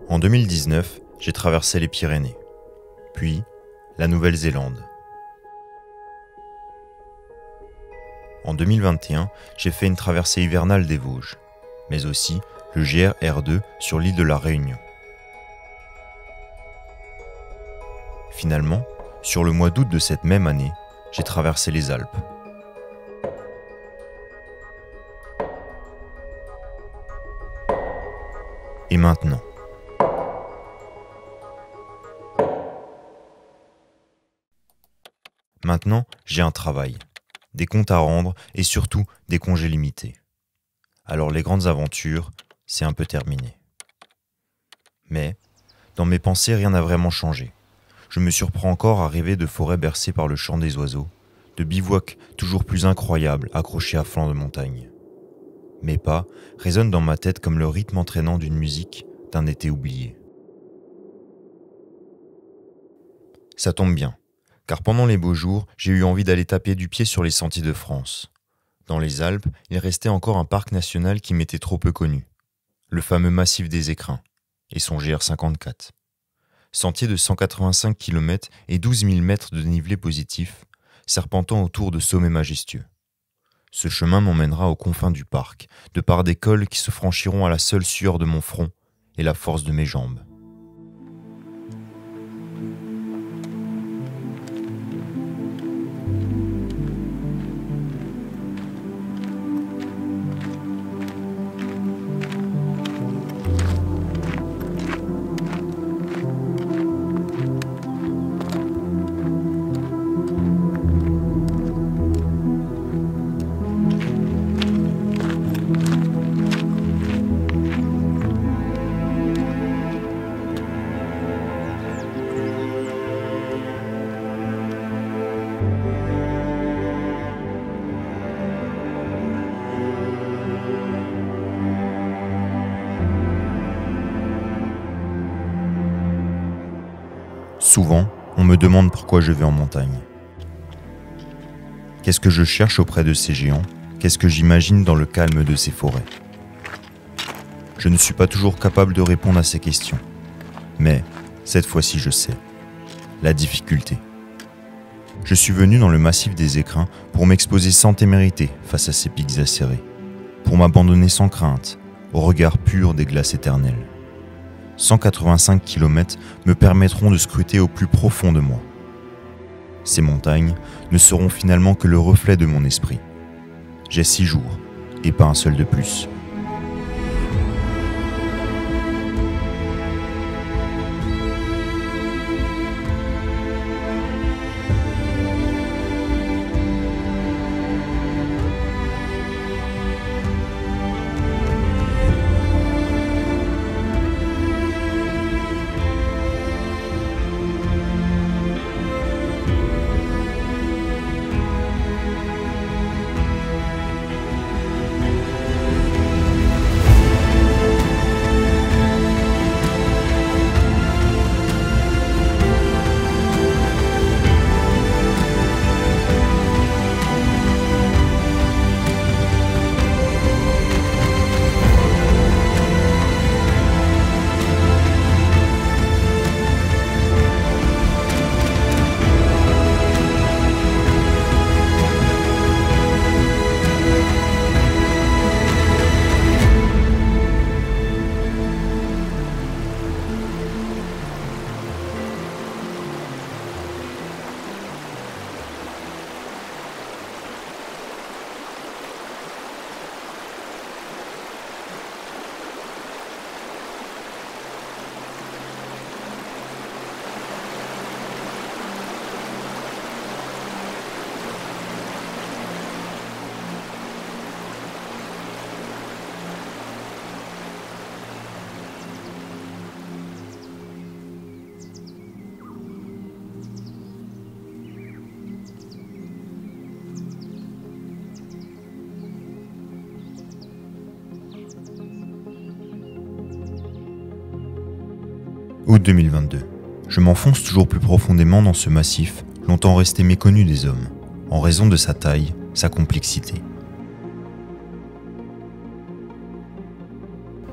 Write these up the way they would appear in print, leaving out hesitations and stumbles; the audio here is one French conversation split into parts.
En 2019, j'ai traversé les Pyrénées, puis la Nouvelle-Zélande. En 2021, j'ai fait une traversée hivernale des Vosges, mais aussi le GR-R2 sur l'île de la Réunion. Finalement, sur le mois d'août de cette même année, j'ai traversé les Alpes. Et maintenant ? Maintenant, j'ai un travail, des comptes à rendre et surtout des congés limités. Alors les grandes aventures, c'est un peu terminé. Mais, dans mes pensées, rien n'a vraiment changé. Je me surprends encore à rêver de forêts bercées par le chant des oiseaux, de bivouacs toujours plus incroyables accrochés à flanc de montagne. Mes pas résonnent dans ma tête comme le rythme entraînant d'une musique d'un été oublié. Ça tombe bien, car pendant les beaux jours, j'ai eu envie d'aller taper du pied sur les sentiers de France. Dans les Alpes, il restait encore un parc national qui m'était trop peu connu, le fameux massif des Écrins et son GR54. Sentier de 185 km et 12 000 mètres de dénivelé positif, serpentant autour de sommets majestueux. Ce chemin m'emmènera aux confins du parc, de par des cols qui se franchiront à la seule sueur de mon front et la force de mes jambes. Souvent, on me demande pourquoi je vais en montagne. Qu'est-ce que je cherche auprès de ces géants ? Qu'est-ce que j'imagine dans le calme de ces forêts ? Je ne suis pas toujours capable de répondre à ces questions. Mais, cette fois-ci je sais. La difficulté. Je suis venu dans le massif des Écrins pour m'exposer sans témérité face à ces pics acérés. Pour m'abandonner sans crainte, au regard pur des glaces éternelles. 185 km me permettront de scruter au plus profond de moi. Ces montagnes ne seront finalement que le reflet de mon esprit. J'ai 6 jours, et pas un seul de plus. Août 2022. Je m'enfonce toujours plus profondément dans ce massif, longtemps resté méconnu des hommes, en raison de sa taille, sa complexité.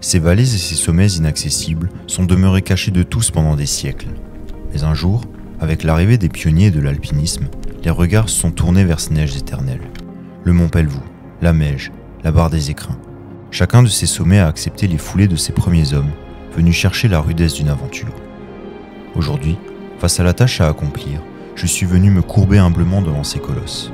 Ces vallées et ces sommets inaccessibles sont demeurés cachés de tous pendant des siècles. Mais un jour, avec l'arrivée des pionniers de l'alpinisme, les regards se sont tournés vers ces neiges éternelles. Le mont Pelvoux, la Meije, la barre des Écrins. Chacun de ces sommets a accepté les foulées de ces premiers hommes, venus chercher la rudesse d'une aventure. Aujourd'hui, face à la tâche à accomplir, je suis venu me courber humblement devant ces colosses.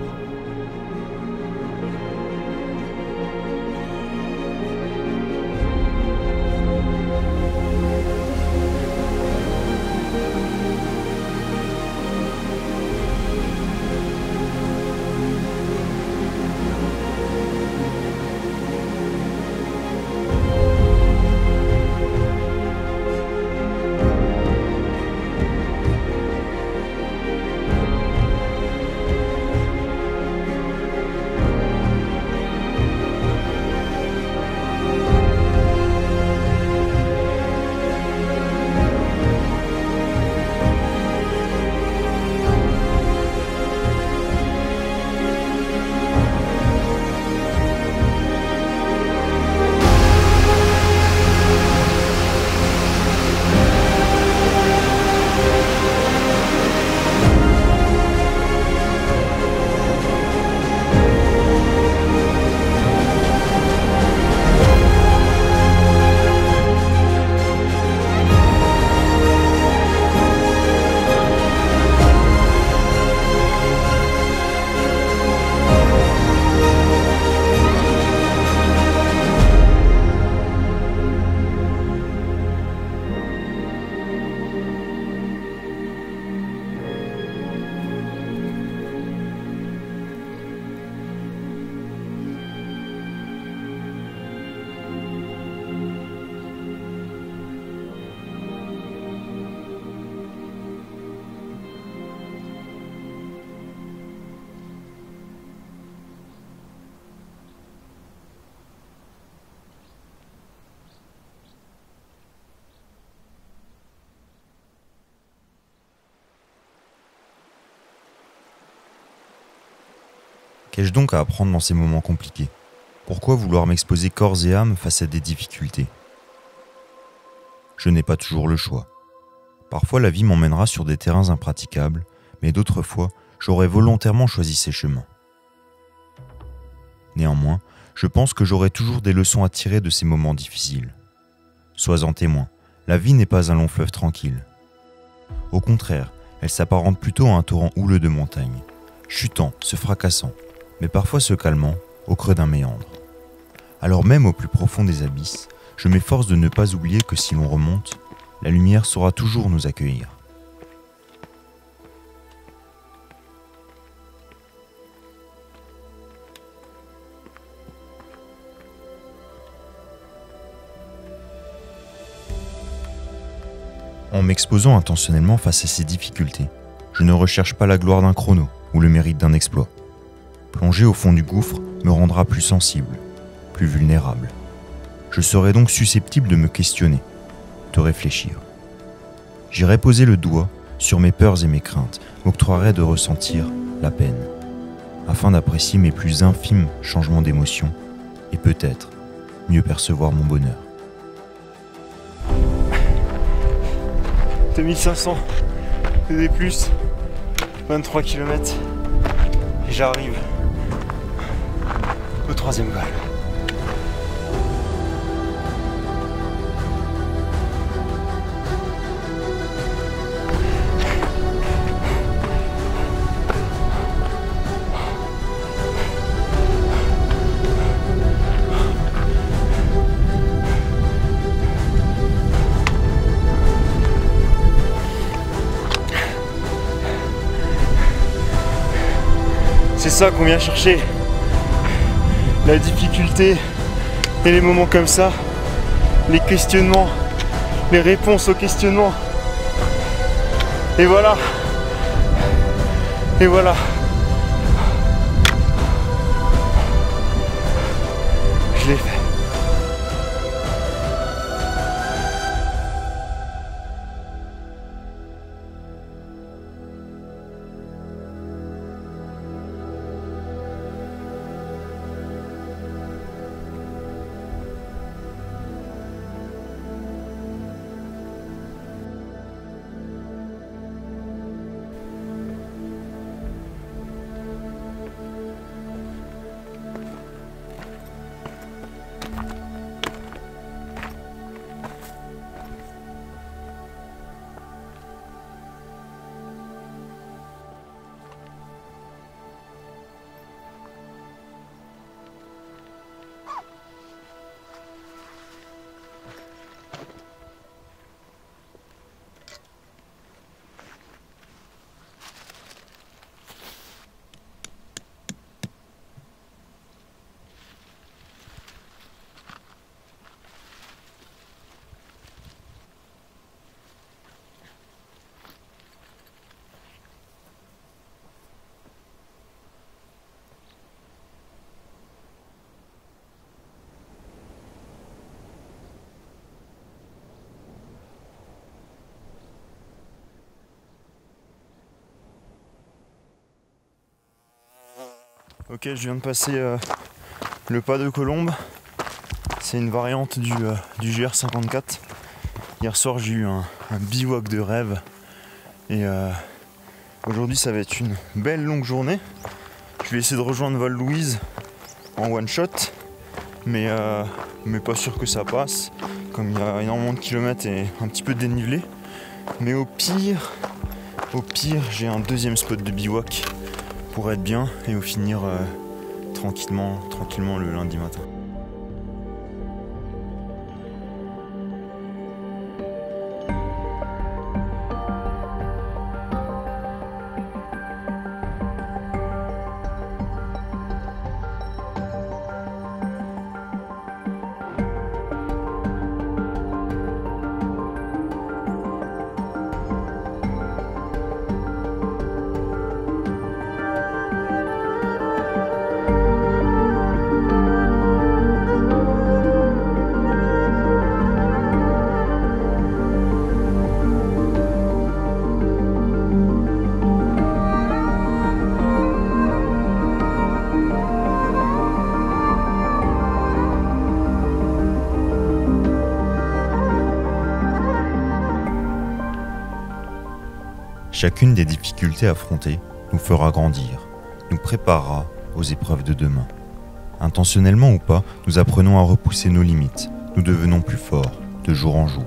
Qu'ai-je donc à apprendre dans ces moments compliqués? Pourquoi vouloir m'exposer corps et âme face à des difficultés? Je n'ai pas toujours le choix. Parfois la vie m'emmènera sur des terrains impraticables, mais d'autres fois, j'aurais volontairement choisi ces chemins. Néanmoins, je pense que j'aurai toujours des leçons à tirer de ces moments difficiles. Sois-en témoin, la vie n'est pas un long fleuve tranquille. Au contraire, elle s'apparente plutôt à un torrent houleux de montagne, chutant, se fracassant, mais parfois se calmant au creux d'un méandre. Alors même au plus profond des abysses, je m'efforce de ne pas oublier que si l'on remonte, la lumière saura toujours nous accueillir. En m'exposant intentionnellement face à ces difficultés, je ne recherche pas la gloire d'un chrono ou le mérite d'un exploit. Plonger au fond du gouffre me rendra plus sensible, plus vulnérable. Je serai donc susceptible de me questionner, de réfléchir. J'irai poser le doigt sur mes peurs et mes craintes, m'octroierai de ressentir la peine, afin d'apprécier mes plus infimes changements d'émotion et peut-être mieux percevoir mon bonheur. 2500 de D+, 23 km et j'arrive au 3e col. C'est ça qu'on vient chercher, la difficulté et les moments comme ça, les questionnements, les réponses aux questionnements. Et voilà, et voilà. Je l'ai fait. Ok, je viens de passer le pas de Colombe. C'est une variante du GR54. Hier soir j'ai eu un bivouac de rêve. Et aujourd'hui ça va être une belle longue journée. Je vais essayer de rejoindre Val-Louise en one shot. Mais pas sûr que ça passe. Comme il y a énormément de kilomètres et un petit peu de dénivelé. Mais au pire j'ai un deuxième spot de bivouac pour être bien et au finir tranquillement le lundi matin. Chacune des difficultés affrontées nous fera grandir, nous préparera aux épreuves de demain. Intentionnellement ou pas, nous apprenons à repousser nos limites, nous devenons plus forts, de jour en jour.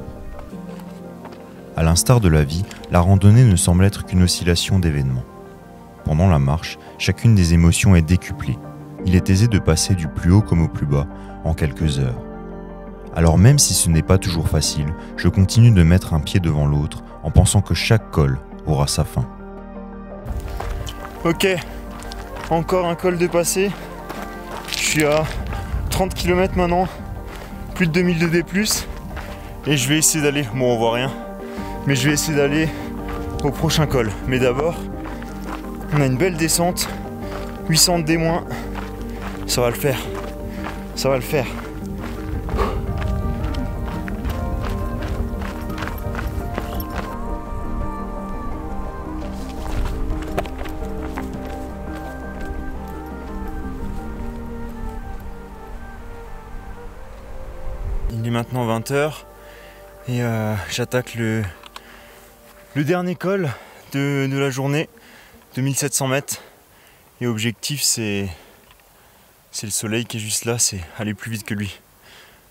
À l'instar de la vie, la randonnée ne semble être qu'une oscillation d'événements. Pendant la marche, chacune des émotions est décuplée. Il est aisé de passer du plus haut comme au plus bas en quelques heures. Alors même si ce n'est pas toujours facile, je continue de mettre un pied devant l'autre en pensant que chaque col aura sa fin. Ok, encore un col de passé. Je suis à 30 km maintenant, plus de 2000 de D+. Et je vais essayer d'aller, bon on voit rien, mais je vais essayer d'aller au prochain col. Mais d'abord, on a une belle descente, 800 de D-, ça va le faire, ça va le faire. Il est maintenant 20h et j'attaque le dernier col de la journée, 2700 mètres. Et objectif c'est le soleil qui est juste là, c'est aller plus vite que lui.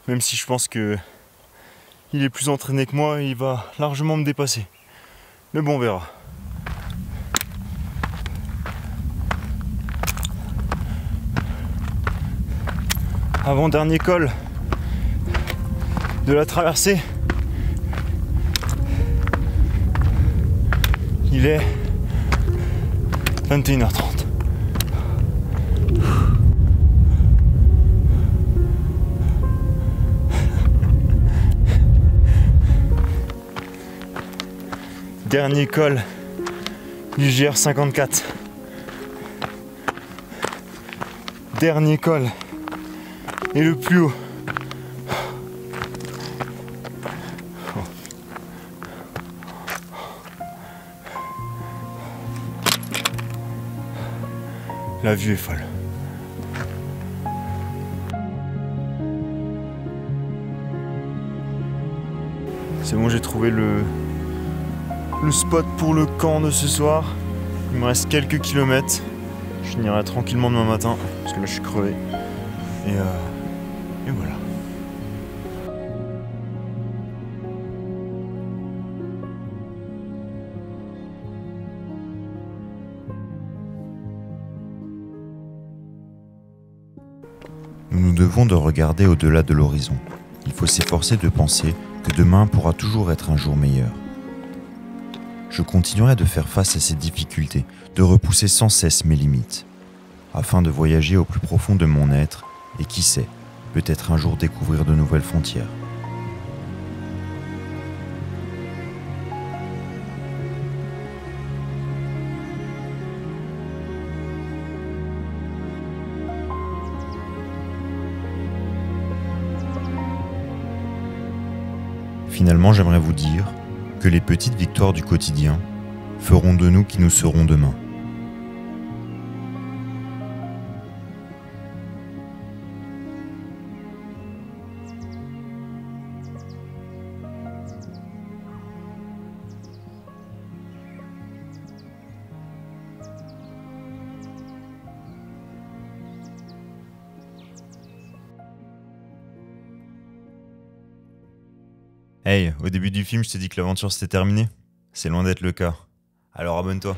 Même si je pense que il est plus entraîné que moi et il va largement me dépasser. Mais bon, on verra. Avant-dernier col de la traversée. Il est 21h30. Dernier col du GR54. Dernier col et le plus haut. La vue est folle. C'est bon, j'ai trouvé le spot pour le camp de ce soir. Il me reste quelques kilomètres. Je finirai tranquillement demain matin, parce que là je suis crevé. Et voilà. Nous nous devons de regarder au-delà de l'horizon. Il faut s'efforcer de penser que demain pourra toujours être un jour meilleur. Je continuerai de faire face à ces difficultés, de repousser sans cesse mes limites, afin de voyager au plus profond de mon être et qui sait, peut-être un jour découvrir de nouvelles frontières. Finalement, j'aimerais vous dire que les petites victoires du quotidien feront de nous qui nous serons demain. Hey, au début du film, je t'ai dit que l'aventure s'était terminée. C'est loin d'être le cas. Alors abonne-toi.